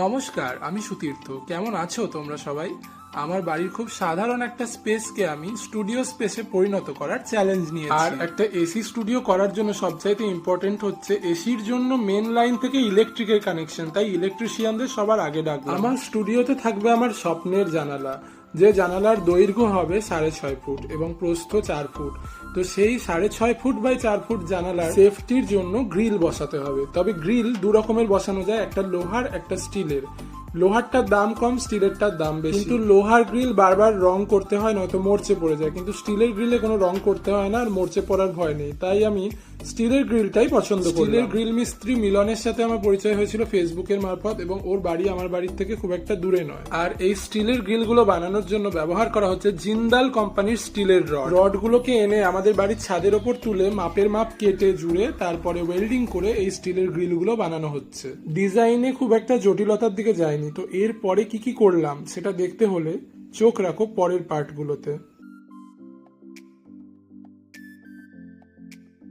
নমস্কার, আমি সুতীর্থ। কেমন আছো তোমরা সবাই? আমার বাড়ির খুব সাধারণ একটা স্পেসকে আমি স্টুডিও স্পেসে পরিণত করার চ্যালেঞ্জ নিয়েছি। আর একটা এসি স্টুডিও করার জন্য সবচাইতে ইম্পর্টেন্ট হচ্ছে এসির জন্য মেন লাইন থেকে ইলেকট্রিকের কানেকশন। তাই ইলেকট্রিশিয়ানদের সবার আগে ডাকবো। আমার স্টুডিওতে থাকবে আমার স্বপ্নের জানালা, যে জানালার দৈর্ঘ্য হবে 6.5 ফুট এবং প্রস্থ 4 ফুট। তো সেই 6.5 ফুট বাই 4 ফুট জানালার সেফটির জন্য গ্রিল বসাতে হবে। তবে গ্রিল দু রকমের বসানো যায়, একটা লোহার একটা স্টিলের। লোহারটার দাম কম, স্টিলেরটার দাম বেশি। কিন্তু লোহার গ্রিল বারবার রং করতে হয়, নয়তো মরচে পড়ে যায়। কিন্তু স্টিলের গ্রিলে কোনো রং করতে হয় না আর মরচে পড়ার ভয় নেই। তাই আমি স্টিলের গ্রিলটাই পছন্দ করি। স্টিলের গ্রিল মিস্ত্রি মিলনের সাথে আমার পরিচয় হয়েছিল ফেসবুকের মারফত, এবং ওর বাড়ি আমার বাড়ির থেকে খুব একটা দূরে নয়। আর এই স্টিলের গ্রিলগুলো বানানোর জন্য ব্যবহার করা হচ্ছে জিন্দাল কোম্পানির স্টিলের রডগুলোকে এনে আমাদের বাড়ির ছাদের ওপর তুলে মাপের মাপ কেটে জুড়ে তারপরে ওয়েল্ডিং করে এই স্টিলের গ্রিলগুলো বানানো হচ্ছে। ডিজাইনে খুব একটা জটিলতার দিকে যায়নি। তো এর পরে কি কি করলাম সেটা দেখতে হলে চোখ রাখো পরের পার্টগুলোতে।